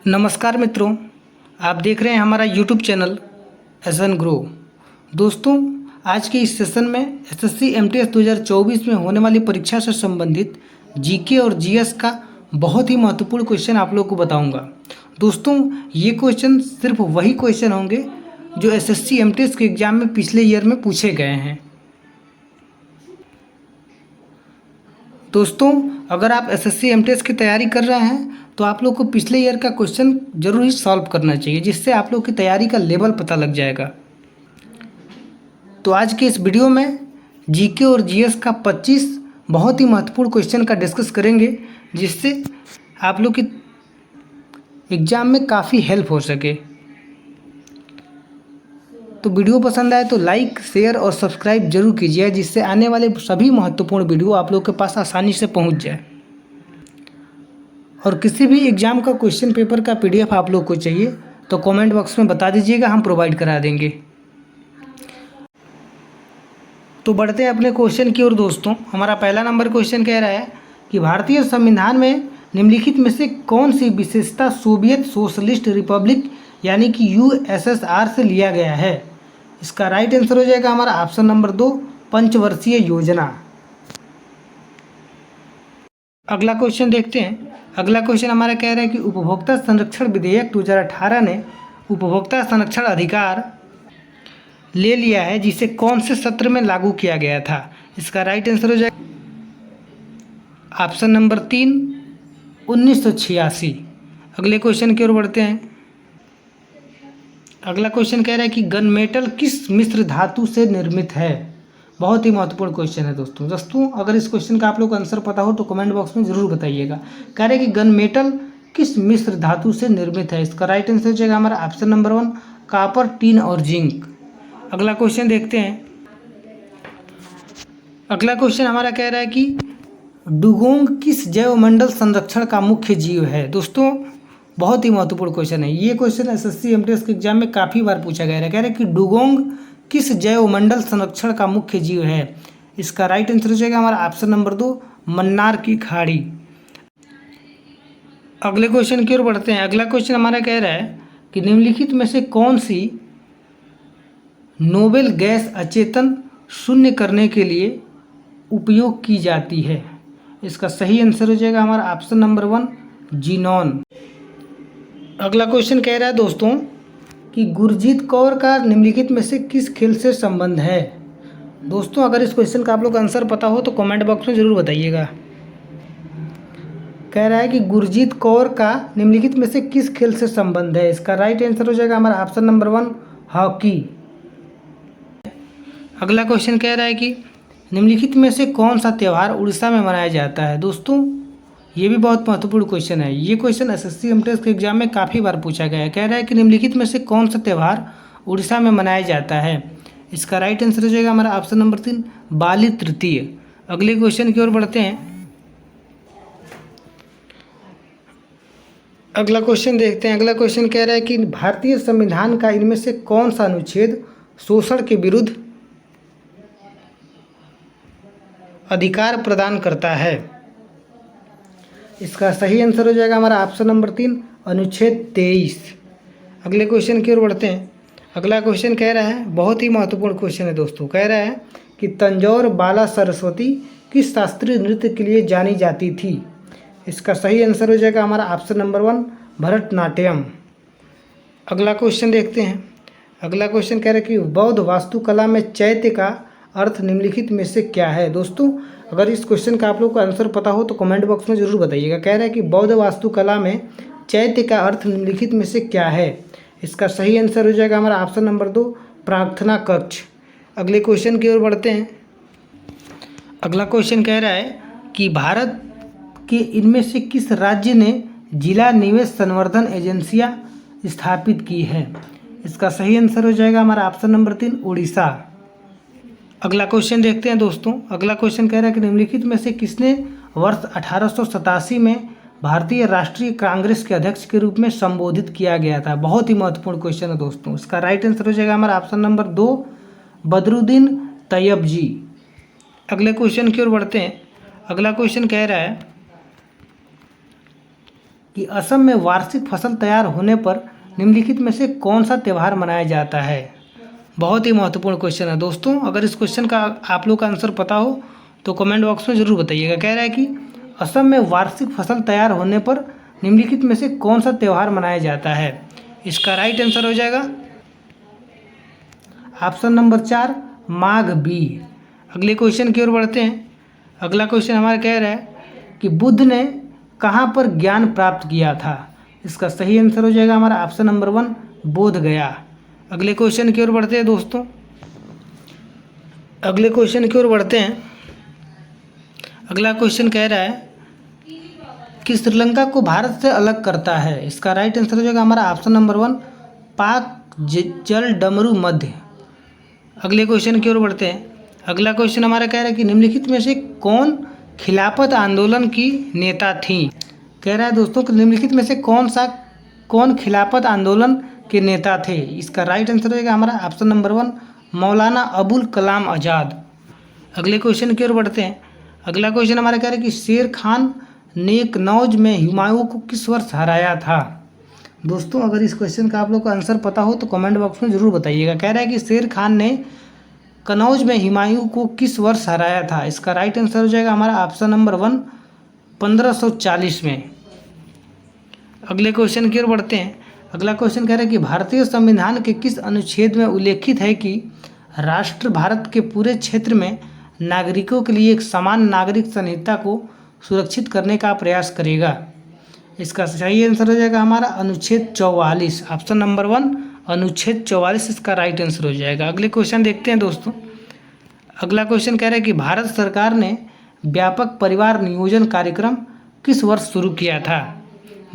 नमस्कार मित्रों, आप देख रहे हैं हमारा यूट्यूब चैनल एसएन ग्रो। दोस्तों, आज के इस सेशन में एसएससी एमटीएस 2024 में होने वाली परीक्षा से संबंधित जीके और जीएस का बहुत ही महत्वपूर्ण क्वेश्चन आप लोगों को बताऊंगा। दोस्तों, ये क्वेश्चन सिर्फ वही क्वेश्चन होंगे जो एसएससी एमटीएस के एग्ज़ाम में पिछले ईयर में पूछे गए हैं। दोस्तों, अगर आप एसएससी एमटीएस की तैयारी कर रहे हैं तो आप लोग को पिछले ईयर का क्वेश्चन जरूर ही सॉल्व करना चाहिए, जिससे आप लोग की तैयारी का लेवल पता लग जाएगा। तो आज के इस वीडियो में जीके और जीएस का 25 बहुत ही महत्वपूर्ण क्वेश्चन का डिस्कस करेंगे, जिससे आप लोग की एग्ज़ाम में काफ़ी हेल्प हो सके। तो वीडियो पसंद आए तो लाइक, शेयर और सब्सक्राइब जरूर कीजिए, जिससे आने वाले सभी महत्वपूर्ण वीडियो आप लोग के पास आसानी से पहुंच जाए। और किसी भी एग्ज़ाम का क्वेश्चन पेपर का पीडीएफ आप लोग को चाहिए तो कमेंट बॉक्स में बता दीजिएगा, हम प्रोवाइड करा देंगे। तो बढ़ते हैं अपने क्वेश्चन की ओर। दोस्तों, हमारा पहला नंबर क्वेश्चन कह रहा है कि भारतीय संविधान में निम्नलिखित में से कौन सी विशेषता सोवियत सोशलिस्ट रिपब्लिक यानी कि यूएसएसआर से लिया गया है। इसका राइट आंसर हो जाएगा हमारा ऑप्शन नंबर 2, पंचवर्षीय योजना। अगला क्वेश्चन देखते हैं। अगला क्वेश्चन हमारा कह रहा है कि उपभोक्ता संरक्षण विधेयक 2018 ने उपभोक्ता संरक्षण अधिकार ले लिया है, जिसे कौन से सत्र में लागू किया गया था। इसका राइट आंसर हो जाएगा ऑप्शन नंबर 3, 1986। अगले क्वेश्चन की ओर बढ़ते हैं। अगला क्वेश्चन कह रहा है कि गन मेटल किस मिश्र धातु से निर्मित है। बहुत ही महत्वपूर्ण क्वेश्चन है दोस्तों, अगर इस क्वेश्चन का आप लोग को आंसर पता हो तो कमेंट बॉक्स में ज़रूर बताइएगा। कह रहे हैं कि गन मेटल किस मिश्र धातु से निर्मित है। इसका राइट आंसर हो जाएगा हमारा ऑप्शन नंबर 1, कॉपर, टिन और जिंक। अगला क्वेश्चन देखते हैं। अगला क्वेश्चन हमारा कह रहा है कि डुगोंग किस जैवमंडल संरक्षण का मुख्य जीव है। दोस्तों, बहुत ही महत्वपूर्ण क्वेश्चन है। ये क्वेश्चन एसएससी एमटीएस के एग्जाम में काफ़ी बार पूछा गया है। कह रहे हैं कि डुगोंग किस जैवमंडल संरक्षण का मुख्य जीव है। इसका राइट आंसर हो जाएगा हमारा ऑप्शन नंबर 2, मन्नार की खाड़ी। अगले क्वेश्चन की ओर बढ़ते हैं। अगला क्वेश्चन हमारा कह रहा है कि निम्नलिखित में से कौन सी नोबेल गैस अचेतन शून्य करने के लिए उपयोग की जाती है। इसका सही आंसर हो जाएगा हमारा ऑप्शन नंबर 1, जीनॉन। अगला क्वेश्चन कह रहा है दोस्तों कि गुरजीत कौर का निम्नलिखित में से किस खेल से संबंध है। दोस्तों, अगर इस क्वेश्चन का आप लोग आंसर पता हो तो कमेंट बॉक्स में ज़रूर बताइएगा। कह रहा है कि गुरजीत कौर का निम्नलिखित में से किस खेल से संबंध है। इसका राइट आंसर हो जाएगा हमारा ऑप्शन नंबर 1, हॉकी। अगला क्वेश्चन कह रहा है कि निम्नलिखित में से कौन सा त्यौहार उड़ीसा में मनाया जाता है। दोस्तों, ये भी बहुत महत्वपूर्ण क्वेश्चन है। ये क्वेश्चन एसएससी एमटीएस के एग्जाम में काफ़ी बार पूछा गया है। कह रहा है कि निम्नलिखित में से कौन सा त्यौहार उड़ीसा में मनाया जाता है। इसका राइट आंसर हो जाएगा हमारा ऑप्शन नंबर 3, बाली तृतीय। अगले क्वेश्चन की ओर बढ़ते हैं। अगला क्वेश्चन देखते हैं। अगला क्वेश्चन कह रहा है कि भारतीय संविधान का इनमें से कौन सा अनुच्छेद शोषण के विरुद्ध अधिकार प्रदान करता है। इसका सही आंसर हो जाएगा हमारा ऑप्शन नंबर 3, अनुच्छेद 23। अगले क्वेश्चन की ओर बढ़ते हैं। अगला क्वेश्चन कह रहा है, बहुत ही महत्वपूर्ण क्वेश्चन है दोस्तों। कह रहा है कि तंजौर बाला सरस्वती किस शास्त्रीय नृत्य के लिए जानी जाती थी। इसका सही आंसर हो जाएगा हमारा ऑप्शन नंबर 1, भरतनाट्यम। अगला क्वेश्चन देखते हैं। अगला क्वेश्चन कह रहा है कि बौद्ध वास्तुकला में चैत्य का अर्थ निम्नलिखित में से क्या है। दोस्तों, अगर इस क्वेश्चन का आप लोग को आंसर पता हो तो कमेंट बॉक्स में ज़रूर बताइएगा। कह रहा है कि बौद्ध वास्तुकला में चैत्य का अर्थ निम्नलिखित में से क्या है। इसका सही आंसर हो जाएगा हमारा ऑप्शन नंबर 2, प्रार्थना कक्ष। अगले क्वेश्चन की ओर बढ़ते हैं। अगला क्वेश्चन कह रहा है कि भारत के इनमें से किस राज्य ने जिला निवेश संवर्धन एजेंसियां स्थापित की है। इसका सही आंसर हो जाएगा हमारा ऑप्शन नंबर 3, उड़ीसा। अगला क्वेश्चन देखते हैं दोस्तों। अगला क्वेश्चन कह रहा है कि निम्नलिखित में से किसने वर्ष 1887 में भारतीय राष्ट्रीय कांग्रेस के अध्यक्ष के रूप में संबोधित किया गया था। बहुत ही महत्वपूर्ण क्वेश्चन है दोस्तों। इसका राइट आंसर हो जाएगा हमारा ऑप्शन नंबर 2, बदरुद्दीन तैयबजी। अगले क्वेश्चन की ओर बढ़ते हैं। अगला क्वेश्चन कह रहा है कि असम में वार्षिक फसल तैयार होने पर निम्नलिखित में से कौन सा त्यौहार मनाया जाता है। बहुत ही महत्वपूर्ण क्वेश्चन है दोस्तों। अगर इस क्वेश्चन का आप लोग का आंसर पता हो तो कमेंट बॉक्स में ज़रूर बताइएगा। कह रहा है कि असम में वार्षिक फसल तैयार होने पर निम्नलिखित में से कौन सा त्यौहार मनाया जाता है। इसका राइट आंसर हो जाएगा ऑप्शन नंबर 4 माघ बिहू। अगले क्वेश्चन की ओर बढ़ते हैं। अगला क्वेश्चन हमारा कह रहा है कि बुद्ध ने कहाँ पर ज्ञान प्राप्त किया था। इसका सही आंसर हो जाएगा हमारा ऑप्शन नंबर 1 बोध गया। अगले क्वेश्चन की ओर बढ़ते हैं दोस्तों। अगले क्वेश्चन की ओर बढ़ते हैं। अगला क्वेश्चन कह रहा है कि श्रीलंका को भारत से अलग करता है। इसका राइट आंसर हो जाएगा हमारा ऑप्शन नंबर 1 पाक जल डमरू मध्य। अगले क्वेश्चन की ओर बढ़ते हैं। अगला क्वेश्चन हमारा कह रहा है कि निम्नलिखित में से कौन खिलाफत आंदोलन की नेता थी। कह रहा है दोस्तों कि निम्नलिखित में से कौन खिलाफत आंदोलन के नेता थे। इसका राइट आंसर होगा हमारा ऑप्शन नंबर 1 मौलाना अबुल कलाम आज़ाद। अगले क्वेश्चन की ओर बढ़ते हैं। अगला क्वेश्चन हमारा कह रहा है कि शेर खान ने कनौज में हुमायूं को किस वर्ष हराया था। दोस्तों अगर इस क्वेश्चन का आप लोग को आंसर पता हो तो कमेंट बॉक्स में ज़रूर बताइएगा। कह रहा है कि शेर खान ने कनौज में हुमायूं को किस वर्ष हराया था। इसका राइट आंसर हो जाएगा हमारा ऑप्शन नंबर 1 1540 में। अगले क्वेश्चन की ओर बढ़ते हैं। अगला क्वेश्चन कह रहा है कि भारतीय संविधान के किस अनुच्छेद में उल्लेखित है कि राष्ट्र भारत के पूरे क्षेत्र में नागरिकों के लिए एक समान नागरिक संहिता को सुरक्षित करने का प्रयास करेगा। इसका सही आंसर हो जाएगा हमारा अनुच्छेद 44। ऑप्शन नंबर 1 अनुच्छेद 44 इसका राइट आंसर हो जाएगा। अगले क्वेश्चन देखते हैं दोस्तों। अगला क्वेश्चन कह रहा है कि भारत सरकार ने व्यापक परिवार नियोजन कार्यक्रम किस वर्ष शुरू किया था।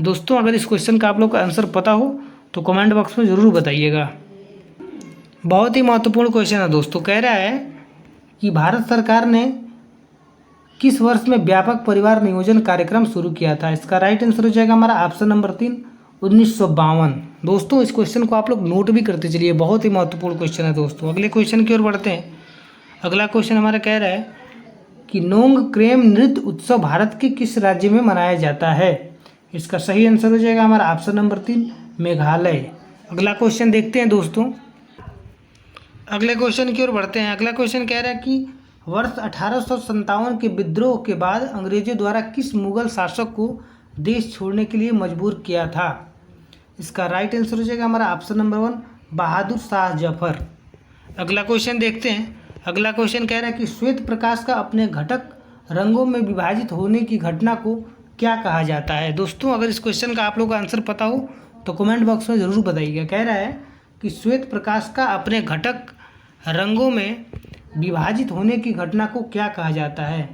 दोस्तों अगर इस क्वेश्चन का आप लोग का आंसर पता हो तो कमेंट बॉक्स में ज़रूर बताइएगा। बहुत ही महत्वपूर्ण क्वेश्चन है दोस्तों। कह रहा है कि भारत सरकार ने किस वर्ष में व्यापक परिवार नियोजन कार्यक्रम शुरू किया था। इसका राइट आंसर हो जाएगा हमारा ऑप्शन नंबर 3 1952। दोस्तों इस क्वेश्चन को आप लोग नोट भी करते चलिए, बहुत ही महत्वपूर्ण क्वेश्चन है दोस्तों। अगले क्वेश्चन की ओर बढ़ते हैं। अगला क्वेश्चन हमारा कह रहा है कि नोंगक्रेम नृत्य उत्सव भारत के किस राज्य में मनाया जाता है। इसका सही आंसर हो जाएगा हमारा ऑप्शन नंबर 3 मेघालय। अगला क्वेश्चन देखते हैं दोस्तों। अगले क्वेश्चन की ओर बढ़ते हैं। अगला क्वेश्चन कह रहा है कि वर्ष 1857 के विद्रोह के बाद अंग्रेजों द्वारा किस मुगल शासक को देश छोड़ने के लिए मजबूर किया था। इसका राइट आंसर हो जाएगा हमारा ऑप्शन नंबर 1 बहादुर शाह जफर। अगला क्वेश्चन देखते हैं। अगला क्वेश्चन कह रहा है कि श्वेत प्रकाश का अपने घटक रंगों में विभाजित होने की घटना को क्या कहा जाता है। दोस्तों अगर इस क्वेश्चन का आप लोग का आंसर पता हो तो कमेंट बॉक्स में ज़रूर बताइएगा। कह रहा है कि श्वेत प्रकाश का अपने घटक रंगों में विभाजित होने की घटना को क्या कहा जाता है।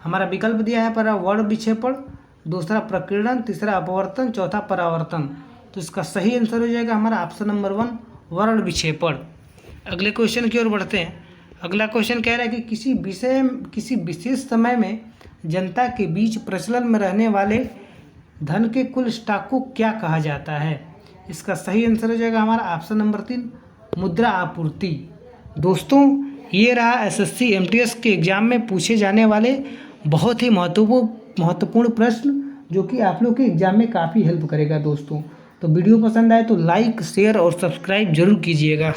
हमारा विकल्प दिया है पहला वर्ण विक्षेपण, दूसरा प्रकीर्णन, तीसरा अपवर्तन, चौथा परावर्तन। तो इसका सही आंसर हो जाएगा हमारा ऑप्शन नंबर 1 वर्ण विक्षेपण। अगले क्वेश्चन की ओर बढ़ते हैं। अगला क्वेश्चन कह रहा है कि किसी विशेष समय में जनता के बीच प्रचलन में रहने वाले धन के कुल स्टॉक को क्या कहा जाता है। इसका सही आंसर हो जाएगा हमारा ऑप्शन नंबर 3 मुद्रा आपूर्ति। दोस्तों ये रहा एसएससी एमटीएस के एग्ज़ाम में पूछे जाने वाले बहुत ही महत्वपूर्ण प्रश्न, जो कि आप लोग के एग्ज़ाम में काफ़ी हेल्प करेगा दोस्तों। तो वीडियो पसंद आए तो लाइक शेयर और सब्सक्राइब जरूर कीजिएगा।